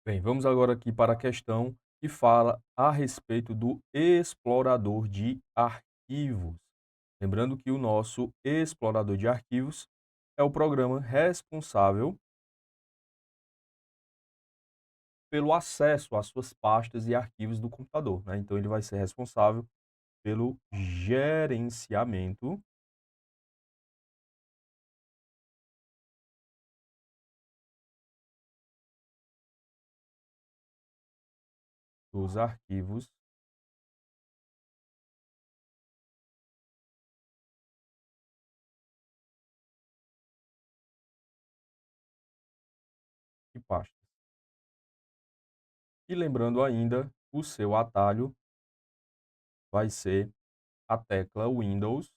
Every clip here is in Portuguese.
Bem, vamos agora aqui para a questão que fala a respeito do explorador de arquivos. Lembrando que o nosso explorador de arquivos é o programa responsável pelo acesso às suas pastas e arquivos do computador, né? Então ele vai ser responsável pelo gerenciamento dos arquivos e pastas. E lembrando ainda, o seu atalho vai ser a tecla Windows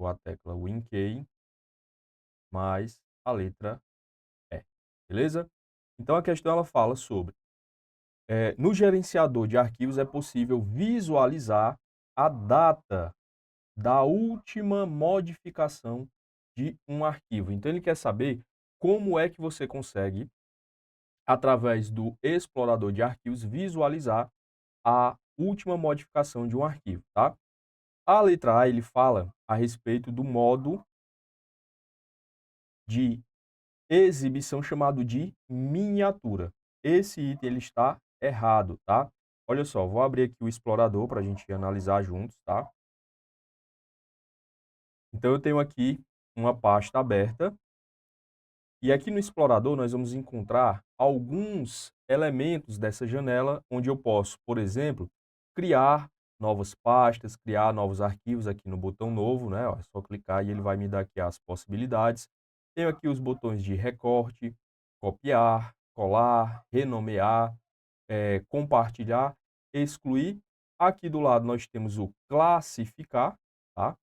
ou a tecla WinKey mais a letra E, beleza? Então a questão ela fala sobre, no gerenciador de arquivos é possível visualizar a data da última modificação de um arquivo. Então ele quer saber como é que você consegue, através do explorador de arquivos, visualizar a última modificação de um arquivo, tá? A letra A ele fala a respeito do modo de exibição chamado de miniatura. Esse item ele está errado, tá? Olha só, vou abrir aqui o explorador para a gente analisar juntos, tá? Então eu tenho aqui uma pasta aberta e aqui no explorador nós vamos encontrar alguns elementos dessa janela onde eu posso, por exemplo, criar novas pastas, criar novos arquivos aqui no botão novo, né? Ó, é só clicar e ele vai me dar aqui as possibilidades. Tenho aqui os botões de recorte, copiar, colar, renomear, compartilhar, excluir. Aqui do lado nós temos o classificar, tá?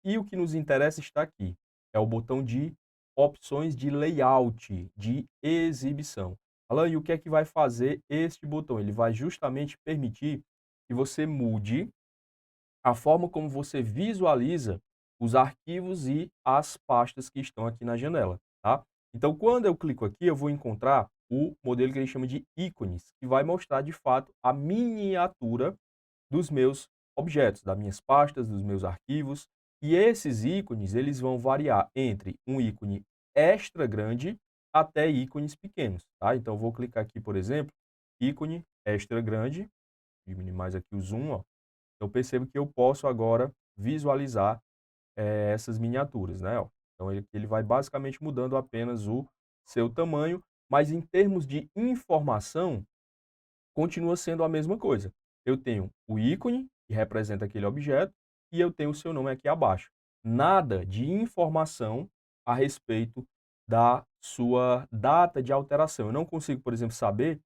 E o que nos interessa está aqui, é o botão de opções de layout, de exibição. Alan, e o que é que vai fazer este botão? Ele vai justamente permitir que você mude a forma como você visualiza os arquivos e as pastas que estão aqui na janela, tá? Então, quando eu clico aqui, eu vou encontrar o modelo que ele chama de ícones, que vai mostrar de fato a miniatura dos meus objetos, das minhas pastas, dos meus arquivos. E esses ícones, eles vão variar entre um ícone extra grande até ícones pequenos, tá? Então, eu vou clicar aqui, por exemplo, ícone extra grande, diminuir mais aqui o zoom, ó. Eu percebo que eu posso agora visualizar, essas miniaturas, né, ó. Então ele vai basicamente mudando apenas o seu tamanho, mas em termos de informação, continua sendo a mesma coisa. Eu tenho o ícone, que representa aquele objeto, e eu tenho o seu nome aqui abaixo. Nada de informação a respeito da sua data de alteração. Eu não consigo, por exemplo, saber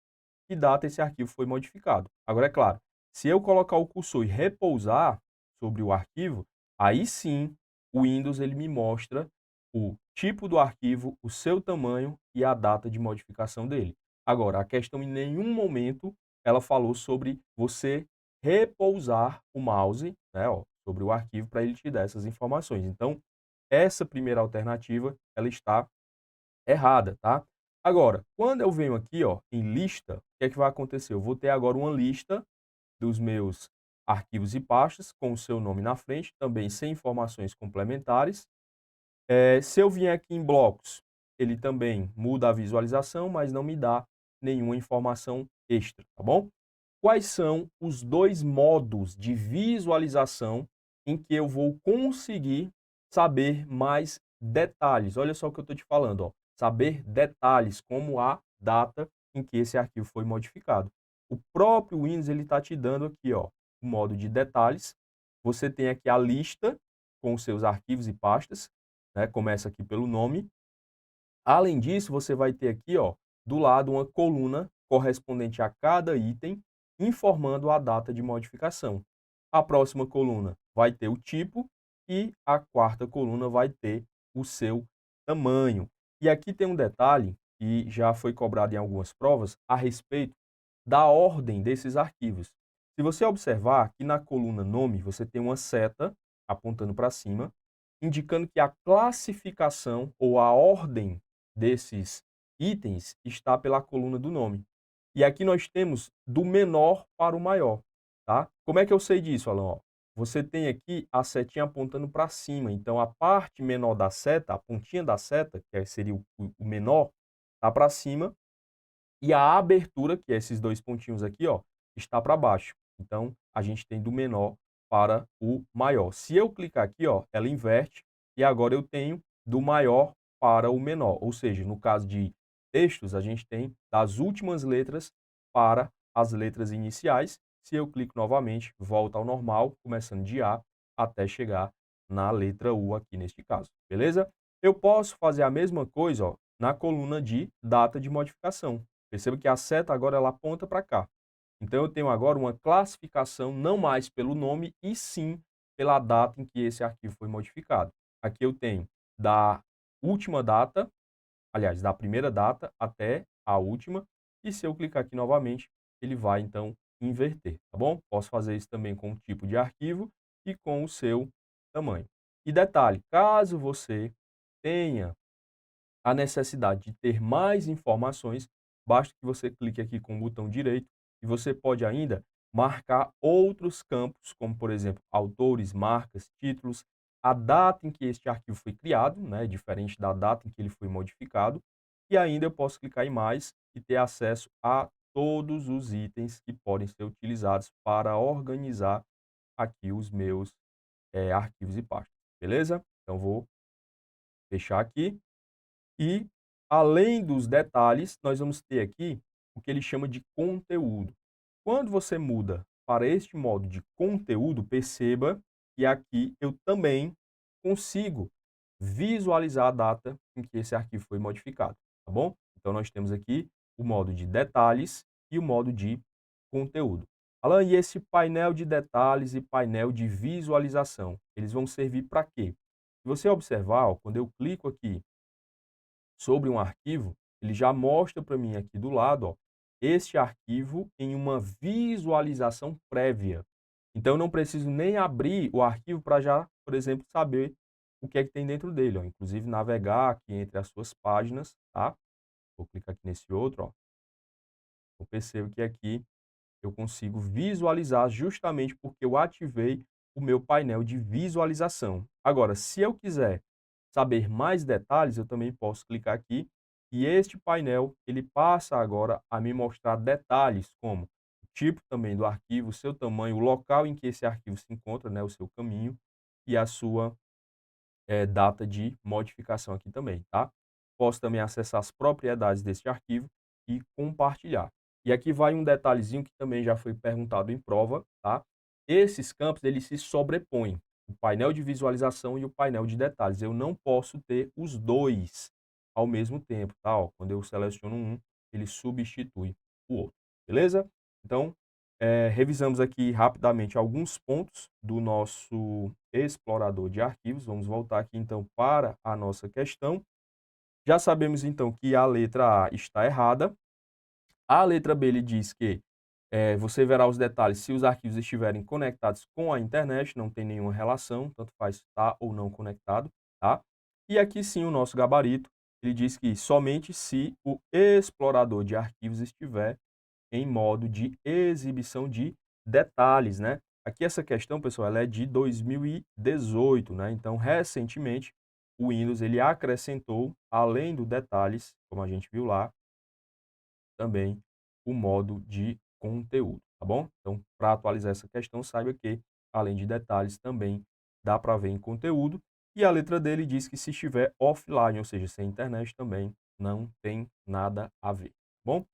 que data esse arquivo foi modificado. Agora, é claro, se eu colocar o cursor e repousar sobre o arquivo, aí sim o Windows ele me mostra o tipo do arquivo, o seu tamanho e a data de modificação dele. Agora, a questão em nenhum momento ela falou sobre você repousar o mouse, né, ó, sobre o arquivo para ele te dar essas informações. Então, essa primeira alternativa, ela está errada, tá? Agora, quando eu venho aqui, ó, em lista, o que é que vai acontecer? Eu vou ter agora uma lista dos meus arquivos e pastas com o seu nome na frente, também sem informações complementares. Se eu vier aqui em blocos, ele também muda a visualização, mas não me dá nenhuma informação extra, tá bom? Quais são os 2 modos de visualização em que eu vou conseguir saber mais detalhes? Olha só o que eu estou te falando, ó, saber detalhes, como a data em que esse arquivo foi modificado. O próprio Windows ele está te dando aqui, ó, o modo de detalhes. Você tem aqui a lista com os seus arquivos e pastas, né, começa aqui pelo nome. Além disso, você vai ter aqui, ó, do lado uma coluna correspondente a cada item, informando a data de modificação. A próxima coluna vai ter o tipo e a quarta coluna vai ter o seu tamanho. E aqui tem um detalhe que já foi cobrado em algumas provas a respeito da ordem desses arquivos. Se você observar, aqui na coluna nome, você tem uma seta apontando para cima, indicando que a classificação ou a ordem desses itens está pela coluna do nome. E aqui nós temos do menor para o maior, tá? Como é que eu sei disso, Alan? Ó, você tem aqui a setinha apontando para cima, então a parte menor da seta, a pontinha da seta, seria o menor, está para cima, e a abertura, que é esses dois pontinhos aqui, ó, está para baixo. Então, a gente tem do menor para o maior. Se eu clicar aqui, ó, ela inverte e agora eu tenho do maior para o menor. Ou seja, no caso de textos, a gente tem das últimas letras para as letras iniciais. Se eu clico novamente, volta ao normal, começando de A até chegar na letra U aqui neste caso, beleza? Eu posso fazer a mesma coisa, ó, na coluna de data de modificação. Perceba que a seta agora ela aponta para cá. Então eu tenho agora uma classificação não mais pelo nome e sim pela data em que esse arquivo foi modificado. Aqui eu tenho da última data, aliás, da primeira data até a última, e se eu clicar aqui novamente, ele vai então inverter, tá bom? Posso fazer isso também com o tipo de arquivo e com o seu tamanho. E detalhe, caso você tenha a necessidade de ter mais informações, basta que você clique aqui com o botão direito e você pode ainda marcar outros campos, como por exemplo, autores, marcas, títulos, a data em que este arquivo foi criado, né, diferente da data em que ele foi modificado, e ainda eu posso clicar em mais e ter acesso a todos os itens que podem ser utilizados para organizar aqui os meus arquivos e pastas, beleza? Então vou fechar aqui. E, além dos detalhes, nós vamos ter aqui o que ele chama de conteúdo. Quando você muda para este modo de conteúdo, perceba que aqui eu também consigo visualizar a data em que esse arquivo foi modificado, tá bom? Então, nós temos aqui o modo de detalhes e o modo de conteúdo. Alan, e esse painel de detalhes e painel de visualização, eles vão servir para quê? Se você observar, ó, quando eu clico aqui sobre um arquivo, ele já mostra para mim aqui do lado, ó, este arquivo em uma visualização prévia. Então, eu não preciso nem abrir o arquivo para já, por exemplo, saber o que é que tem dentro dele, ó. Inclusive navegar aqui entre as suas páginas, tá? Vou clicar aqui nesse outro, ó. Eu percebo que aqui eu consigo visualizar justamente porque eu ativei o meu painel de visualização. Agora, se eu quiser saber mais detalhes, eu também posso clicar aqui e este painel ele passa agora a me mostrar detalhes como o tipo também do arquivo, o seu tamanho, o local em que esse arquivo se encontra, né, o seu caminho e a sua data de modificação aqui também, tá? Posso também acessar as propriedades desse arquivo e compartilhar. E aqui vai um detalhezinho que também já foi perguntado em prova, tá? Esses campos, eles se sobrepõem, o painel de visualização e o painel de detalhes. Eu não posso ter os dois ao mesmo tempo, tá? Ó, quando eu seleciono um, ele substitui o outro, beleza? Então, revisamos aqui rapidamente alguns pontos do nosso explorador de arquivos. Vamos voltar aqui então para a nossa questão. Já sabemos então que a letra A está errada. A letra B ele diz que você verá os detalhes se os arquivos estiverem conectados com a internet, não tem nenhuma relação, tanto faz estar ou não conectado, tá? E aqui sim o nosso gabarito, ele diz que somente se o explorador de arquivos estiver em modo de exibição de detalhes, né. Aqui essa questão, pessoal, ela é de 2018, né, então recentemente o Windows ele acrescentou, além do detalhes, como a gente viu lá, também o modo de conteúdo, tá bom? Então, para atualizar essa questão, saiba que, além de detalhes, também dá para ver em conteúdo. E a letra dele diz que se estiver offline, ou seja, sem internet também, não tem nada a ver, tá bom?